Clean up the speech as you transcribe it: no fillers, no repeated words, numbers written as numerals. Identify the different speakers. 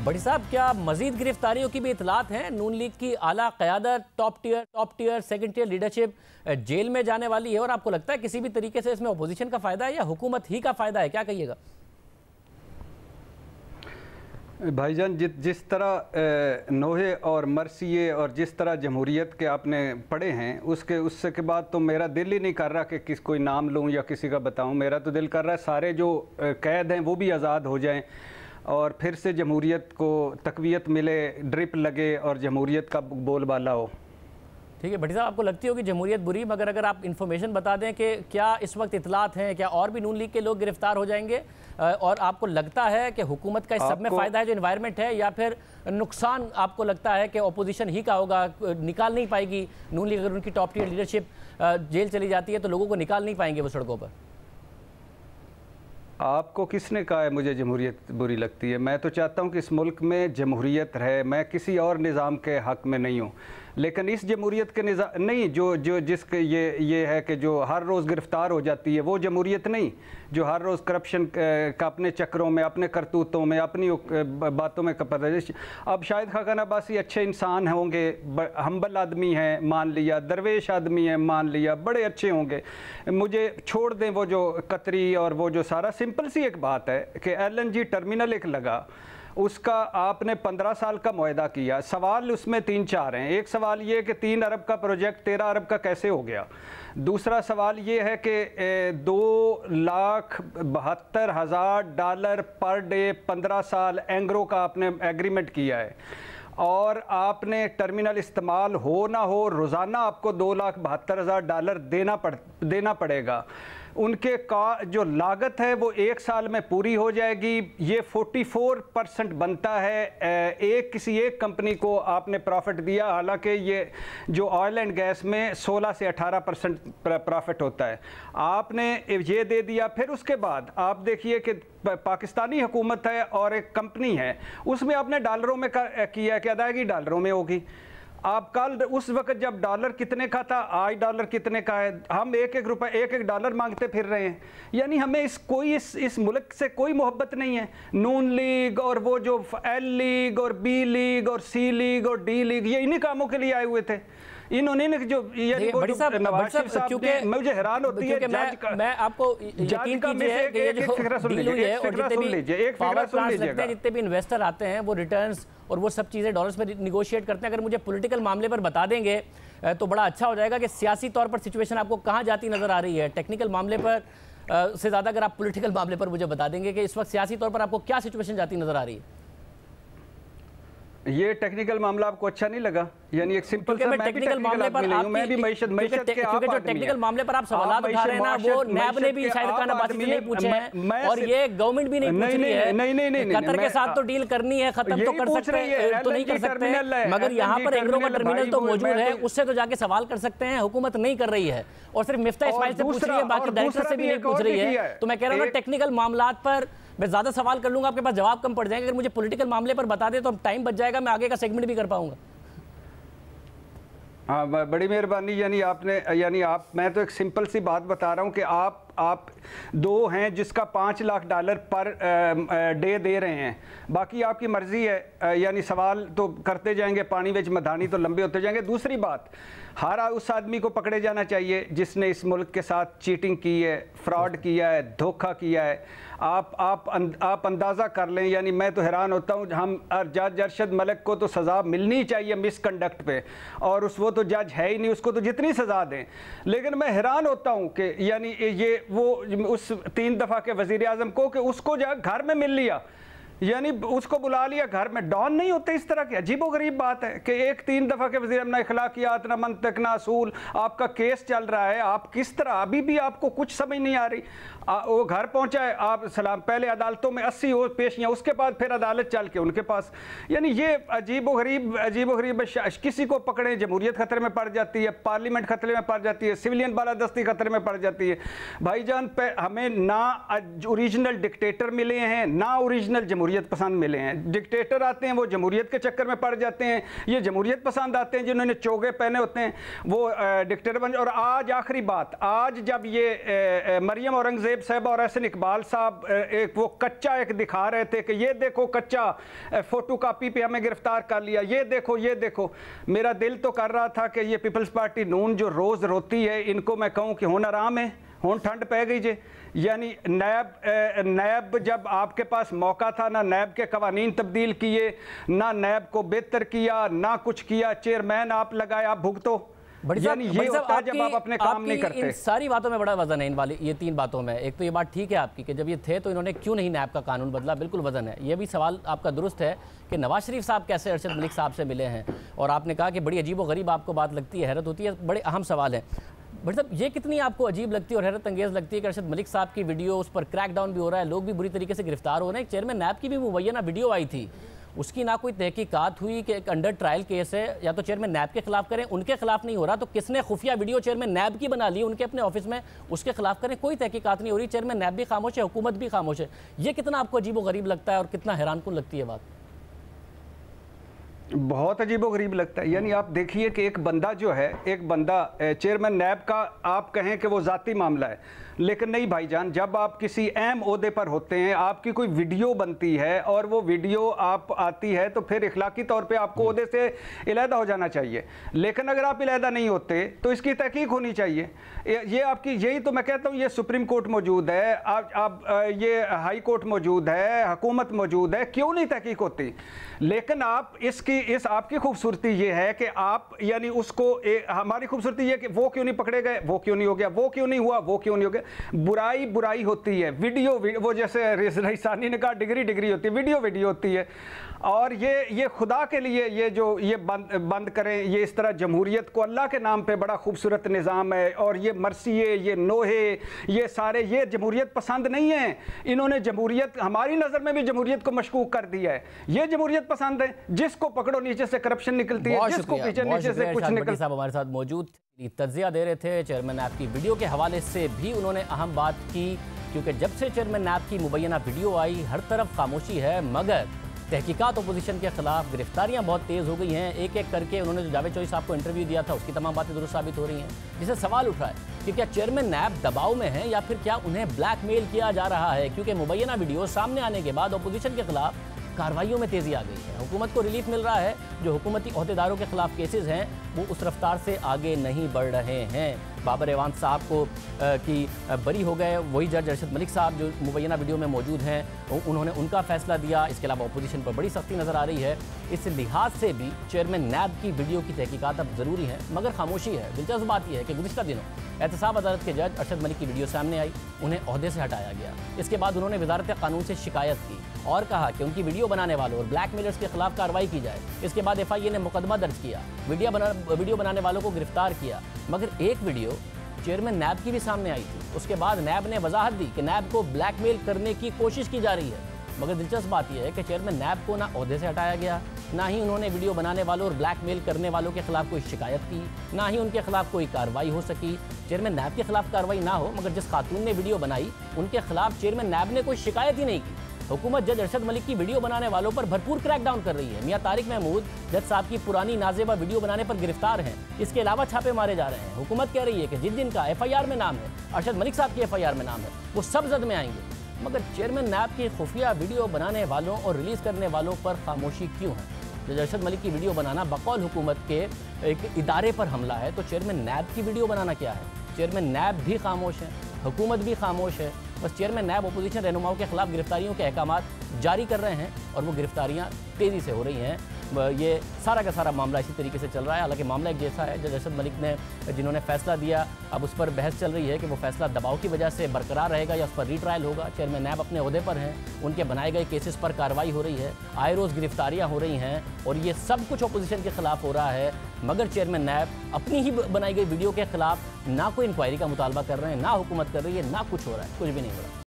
Speaker 1: بڑی صاحب، کیا مزید گرفتاریوں کی بھی اطلاعات ہیں؟ نون لیگ کی اعلیٰ قیادت، top tier second tier leadership جیل میں جانے والی ہے، اور آپ کو لگتا ہے کسی بھی طریقے سے اس میں اپوزیشن کا فائدہ ہے یا حکومت ہی کا فائدہ ہے؟ کیا کہیے گا؟
Speaker 2: بھائی جان، جس طرح نوحے اور مرثیے اور جس طرح جمہوریت کے آپ نے پڑھے ہیں، اس کے بعد تو میرا دل ہی نہیں کر رہا کہ کوئی نام لوں یا کسی کا بتاؤں۔ میرا تو دل کر رہا ہے سارے جو قید ہیں وہ بھی آزاد ہو جائیں اور پھر سے جمہوریت کو تقویت ملے، ڈرپ لگے اور جمہوریت کا بول بالا ہو۔
Speaker 1: ٹھیک ہے بھٹی صاحب، آپ کو لگتی ہوگی جمہوریت بری، مگر اگر آپ انفارمیشن بتا دیں کہ کیا اس وقت اطلاعات ہیں، کیا اور بھی نون لیگ کے لوگ گرفتار ہو جائیں گے؟ اور آپ کو لگتا ہے کہ حکومت کا اس سب میں فائدہ ہے جو انوائرمنٹ ہے، یا پھر نقصان آپ کو لگتا ہے کہ اپوزیشن ہی کا ہوگا، نکال نہیں پائے گی نون لیگ؟ اگر ان کی ٹاپ ٹیئر لیڈرشپ جیل چلی جاتی ہے تو لوگوں کو نکال نہیں پائیں گے وہ سڑکوں پر۔
Speaker 2: آپ کو کس نے کہا ہے مجھے جمہوریت بری لگتی ہے؟ میں تو چاہتا ہوں کہ اس ملک میں جمہوریت رہے، میں کسی اور نظام کے حق میں نہیں ہوں، لیکن اس جمہوریت کے نظام نہیں جس کے یہ ہے کہ جو ہر روز گرفتار ہو جاتی ہے، وہ جمہوریت نہیں۔ جو ہر روز کرپشن کا اپنے چکروں میں، اپنے کرتوتوں میں، اپنی باتوں میں اب شاہد خاقان عباسی اچھے انسان ہوں گے، ہمبل آدمی ہیں مان لیا، درویش آدمی ہیں مان لیا، بڑے اچھے ہوں گے، مجھے چھوڑ دیں وہ جو قطری اور وہ جو سارا۔ سمپل سی ایک بات ہے کہ ایل این جی ٹرمینل ایک لگا، اس کا آپ نے 15 سال کا معاہدہ کیا، سوال اس میں 3-4 ہیں۔ ایک سوال یہ کہ 3 ارب کا پروجیکٹ 13 ارب کا کیسے ہو گیا؟ دوسرا سوال یہ ہے کہ $2,72,000 پر ڈے 15 سال اینگرو کا آپ نے ایگریمنٹ کیا ہے، اور آپ نے ٹرمینل استعمال ہو نہ ہو روزانہ آپ کو $2,72,000 دینا پڑے گا۔ ان کے جو لاگت ہے وہ 1 سال میں پوری ہو جائے گی۔ یہ 44% بنتا ہے، کسی ایک کمپنی کو آپ نے پروفٹ دیا، حالانکہ یہ جو آئل اینڈ گیس میں 16 سے 18% پروفٹ ہوتا ہے، آپ نے یہ دے دیا۔ پھر اس کے بعد آپ دیکھیے کہ پاکستانی حکومت ہے اور ایک کمپنی ہے، اس میں آپ نے ڈالروں میں کیا ہے کہ ادائیگی ڈالروں میں ہوگی۔ آپ کل اس وقت جب ڈالر کتنے کا تھا، آج ڈالر کتنے کا ہے، ہم ایک ڈالر مانگتے پھر رہے ہیں۔ یعنی ہمیں اس ملک سے کوئی محبت نہیں ہے۔ نون لیگ اور وہ جو ایل لیگ اور بی لیگ اور سی لیگ اور ڈی لیگ، یہ انہی کاموں کے لیے آئے ہوئے تھے۔ انہوں نے جو نواز شریف صاحب نے، مجھے حیران ہوتی ہے
Speaker 1: میں آپ کو یقین کیجئے کہ یہ جو ڈیل ہوئی ہے اور جتنے بھی انویسٹر آتے ہیں وہ ریٹرنز اور وہ سب چیزیں ڈالرز میں نیگوشیٹ کرتے ہیں، اگر مجھے پولیٹیکل معاملے پر بتا دیں گے تو بڑا اچھا ہو جائے گا کہ سیاسی طور پر سچویشن آپ کو کہاں جاتی نظر آ رہی ہے۔ ٹیکنیکل معاملے پر سے زیادہ اگر آپ پولیٹیکل معاملے پر مجھے بتا دیں گے کہ اس وقت سیاسی طور پر آپ کو کیا سچویشن جاتی نظر آ رہی ہے۔
Speaker 2: یہ ٹیکنیکل معاملہ آپ کو اچھا نہیں لگا؟ یعنی ایک سمپل سا، میں بھی ٹیکنیکل آدمی نہیں ہوں، میں بھی معیشت کے آپ
Speaker 1: جو ٹیکنیکل معاملے پر آپ سوالات اٹھا رہے ہیں نا، وہ نیب نے بھی شاہد خان عباسی سے نہیں پوچھے ہیں، اور یہ گورنمنٹ بھی نہیں پوچھ رہی ہے۔ قطر کے ساتھ تو ڈیل کرنی ہے، ختم تو کر سکتے تو نہیں کر سکتے، مگر یہاں پر اینگرو کا ٹرمینل تو موجود ہے، اس سے تو جا کے سوال کر سکتے ہیں۔ حکومت نہیں کر رہی ہے اور صرف مفتاح اسماعیل سے پوچھ رہی ہے، باقی ڈائریکٹر سے بھی نہیں پوچھ رہی ہے۔ تو میں کہہ رہا ہوں ٹیکنیکل معاملات پر میں زیادہ سوال کر لوں گا، آپ کے پاس جواب کم پڑ جائیں گے۔ اگر مجھے پولیٹیکل معاملے پر بتا دیں تو ٹائم بچ جائے گا، میں آگے کا سیگمنٹ بھی کر پاؤں گا۔
Speaker 2: ہاں بڑی مہربانی۔ میں تو ایک سمپل سی بات بتا رہا ہوں کہ آپ 2 ہیں جس کا $5 لاکھ پر ڈے دے رہے ہیں، باقی آپ کی مرضی ہے۔ یعنی سوال تو کرتے جائیں گے، پانی وچ مدھانی تو لمبے ہوتے جائیں گے۔ دوسری بات، ہر اس آدمی کو پکڑے جانا چاہیے جس نے اس ملک کے ساتھ چیٹنگ کی ہے، فراڈ کیا ہے، دھوکہ کیا ہے۔ آپ اندازہ کر لیں، یعنی میں تو حیران ہوتا ہوں، ہم جج ارشد ملک کو تو سزا ملنی چاہیے مس کنڈکٹ پہ، اور وہ تو جج ہے ہی نہیں، اس کو تو جتنی سزا دیں۔ لیکن میں حیران ہوتا ہوں کہ یعنی وہ اس 3 دفعہ کے وزیر اعظم کو کہ اس کو جا گھر میں مل لیا، یعنی اس کو بلا لیا گھر میں۔ ڈان نہیں ہوتے اس طرح کی عجیب و غریب بات ہے کہ ایک 3 دفعہ کے وزیر اعظم، نہ اخلاقیات، نہ منطق، نہ اصول، آپ کا کیس چل رہا ہے، آپ کس طرح ابھی بھی آپ کو کچھ سمجھ نہیں آ رہی۔ وہ گھر پہنچا ہے، آپ سلام، پہلے عدالتوں میں 80 پیشیاں، اس کے بعد پھر عدالت چل کے ان کے پاس۔ یعنی یہ عجیب و غریب کسی کو پکڑیں، جمہوریت خطرے میں پڑ جاتی ہے، پارلیمنٹ خطرے میں پڑ جاتی ہے، سویلین بالادستی خطرے میں پڑ جاتی ہے۔ بھائی جان، ہمیں نہ اوریجنل ڈکٹیٹر ملے ہیں، نہ اوریجنل جمہوریت जमहूरियत पसंद मिले हैं। डिक्टेटर आते हैं वो जमहूरियत के चक्कर में पड़ जाते हैं, ये जमहूरियत पसंद आते हैं जिन्होंने चोगे पहने होते हैं वो डिक्टेटर बन। और आज आखिरी बात, आज जब ये मरियम औरंगजेब साहब और एहसन इकबाल साहब एक वो कच्चा एक दिखा रहे थे कि ये देखो कच्चा फोटो कापी पे हमें गिरफ्तार कर लिया, ये देखो, मेरा दिल तो कर रहा था कि ये पीपल्स पार्टी नून जो रोज़ रोती है इनको मैं कहूँ कि हुन आराम है, हुन ठंड पै गई जे। यानी नैब जब आपके पास मौका था ना नैब के कवानीन तब्दील किए, ना नैब को बेहतर किया, ना कुछ किया, चेयरमैन आप लगाए, आप भुगतो। यानी ये होता है जब आप अपने काम नहीं करते।
Speaker 1: इन सारी बातों में बड़ा वजन है, इन वाली ये 3 बातों में। एक तो ये बात ठीक है आपकी कि जब ये थे तो इन्होंने क्यों नहीं नैब का कानून बदला, बिल्कुल वजन है। ये भी सवाल आपका दुरुस्त है कि नवाज शरीफ साहब कैसे अरशद मलिक साहब से मिले हैं, और आपने कहा कि बड़ी अजीब व गरीब आपको बात लगती है, हैरत होती है, बड़े अहम सवाल है। मतलब ये कितनी आपको अजीब लगती है और हैरत अंगेज़ लगती है कि अरशद मलिक साहब की वीडियो, उस पर क्रैक डाउन भी हो रहा है, लोग भी बुरी तरीके से गिरफ्तार हो रहे हैं। एक चेयरमैन नैब की भी मुबैना वीडियो आई थी, उसकी ना कोई तहकीकात हुई कि एक अंडर ट्रायल केस है, या तो चेयरमैन नैब के खिलाफ करें, उनके खिलाफ नहीं हो रहा तो किसने खुफिया वीडियो चेयरमैन नैब की बना ली उनके अपने ऑफिस में, उसके खिलाफ करें, कोई तहकीकात नहीं हो रही। चेयरमैन नैब भी खामोश है, हुकूमत भी खामोश है। ये कितना आपको अजीब व गरीब लगता है और कितना हैरानकुन लगती है बात?
Speaker 2: बहुत अजीबो गरीब लगता है। यानी आप देखिए कि एक बंदा जो है, एक बंदा चेयरमैन नैब का आप कहें कि वो ज़ाती मामला है, लेकिन नहीं भाईजान, जब आप किसी अहम ओहदे पर होते हैं, आपकी कोई वीडियो बनती है और वो वीडियो आप आती है तो फिर इखलाकी तौर पे आपको ओहदे से इलादा हो जाना चाहिए। लेकिन अगर आप इलादा नहीं होते तो इसकी तहकीक होनी चाहिए। ये आपकी, यही तो मैं कहता हूँ, ये सुप्रीम कोर्ट मौजूद है, आप ये हाई कोर्ट मौजूद है, हुकूमत मौजूद है, क्यों नहीं तहकीक होती? लेकिन आप इस आपकी खूबसूरती ये है कि आप यानी उसको हमारी खूबसूरती ये कि वो क्यों नहीं पकड़े गए, वो क्यों नहीं हो गया, वो क्यों नहीं हुआ, वो क्यों नहीं हो गया। बुराई होती है, वीडियो वो जैसे रईसानी ने कहा डिग्री होती है, वीडियो होती है। और ये खुदा के लिए ये बंद करें, ये इस तरह जमहूरियत को, अल्लाह के नाम पे बड़ा खूबसूरत निज़ाम है, और ये मरसिए, ये नोहे, ये सारे ये जमहूरियत पसंद नहीं है। इन्होंने जमहूरियत, हमारी नज़र में भी जमहूरियत को मशकूक कर दिया है। ये जमहूरियत पसंद है, जिसको पकड़ो नीचे से करप्शन निकलती है, जिसको नीचे से कुछ निकलता है।
Speaker 1: साहब हमारे साथ मौजूद तज्जिया दे रहे थे चेयरमैन नैब की वीडियो के हवाले से भी उन्होंने अहम बात की, क्योंकि जब से चेयरमैन नैब की मुबैना वीडियो आई हर तरफ खामोशी है, मगर तहकीकात अपोजिशन के खिलाफ गिरफ्तारियां बहुत तेज़ हो गई हैं। एक एक करके उन्होंने जो जावेद चौधरी साहब को इंटरव्यू दिया था उसकी तमाम बातें दुरुस्त साबित हो रही हैं, जिससे सवाल उठा है कि क्या चेयरमैन नैब दबाव में है या फिर क्या उन्हें ब्लैकमेल किया जा रहा है, क्योंकि मुबैना वीडियो सामने आने के बाद अपोजिशन के खिलाफ कार्रवाइयों में तेज़ी आ गई है। हुकूमत को रिलीफ मिल रहा है, जो हुकूमती अहदेदारों के खिलाफ केसेस हैं वो उस रफ्तार से आगे नहीं बढ़ रहे हैं। बाबर एवान साहब को की बरी हो गए, वही जज अरशद मलिक साहब जो मुबैना वीडियो में मौजूद हैं उन्होंने उनका फैसला दिया। इसके अलावा अपोजिशन पर बड़ी सख्ती नज़र आ रही है। इस लिहाज से भी चेयरमैन नैब की वीडियो की तहकीकात अब ज़रूरी है, मगर खामोशी है। दिलचस्प बात यह है कि गुज़िश्ता दिनों एहतसाब अदालत के जज अरशद मलिक की वीडियो सामने आई, उन्हें ओहदे से हटाया गया। इसके बाद उन्होंने वजारत कानून से शिकायत की और कहा कि उनकी वीडियो बनाने वालों और ब्लैकमेलर्स के खिलाफ कार्रवाई की जाए। इसके बाद FIA ने मुकदमा दर्ज किया, वीडियो बनाने वालों को गिरफ्तार किया। मगर एक वीडियो चेयरमैन नैब की भी सामने आई थी, उसके बाद नैब ने वजाहत दी कि नैब को ब्लैकमेल करने की कोशिश की जा रही है। मगर दिलचस्प बात यह है कि चेयरमैन नैब को ना ओहदे से हटाया गया, ना ही उन्होंने वीडियो बनाने वालों और ब्लैकमेल करने वालों के खिलाफ कोई शिकायत की, ना ही उनके खिलाफ कोई कार्रवाई हो सकी। चेयरमैन नैब के खिलाफ कार्रवाई ना हो, मगर जिस खातून ने वीडियो बनाई उनके खिलाफ चेयरमैन नैब ने कोई शिकायत ही नहीं की। हुकूमत जज अरशद मलिक की वीडियो बनाने वालों पर भरपूर क्रैकडाउन कर रही है। मियां तारिक महमूद जज साहब की पुरानी नाजेबा वीडियो बनाने पर गिरफ्तार हैं। इसके अलावा छापे मारे जा रहे हैं। हुकूमत कह रही है कि जिन जिन का FIR में नाम है, अरशद मलिक साहब की FIR में नाम है, वो सब जद में आएंगे। मगर चेयरमैन नैब की खुफिया वीडियो बनाने वालों और रिलीज़ करने वालों पर खामोशी क्यों है? जज अरशद मलिक की वीडियो बनाना बकौल हुकूमत के एक इदारे पर हमला है, तो चेयरमैन नैब की वीडियो बनाना क्या है? चेयरमैन नैब भी खामोश है, हुकूमत भी खामोश है। बस चेयरमैन नैब अपोजिशन रहनुमाओं के खिलाफ गिरफ्तारियों के अहकामात जारी कर रहे हैं और वो गिरफ्तारियां तेज़ी से हो रही हैं। ये सारा का सारा मामला इसी तरीके से चल रहा है। हालांकि मामला एक जैसा है, जज अरशद मलिक ने जिन्होंने फैसला दिया, अब उस पर बहस चल रही है कि वो फैसला दबाव की वजह से बरकरार रहेगा या उस पर रीट्रायल होगा। चेयरमैन नैब अपने ओहदे पर हैं, उनके बनाए गए केसेस पर कार्रवाई हो रही है, आए रोज़ गिरफ्तारियाँ हो रही हैं और ये सब कुछ अपोजिशन के खिलाफ हो रहा है। मगर चेयरमैन नैब अपनी ही बनाई गई वीडियो के खिलाफ ना कोई इंक्वायरी का मुतालबा कर रहे हैं, ना हुकूमत कर रही है, ना कुछ हो रहा है, कुछ भी नहीं हो रहा है।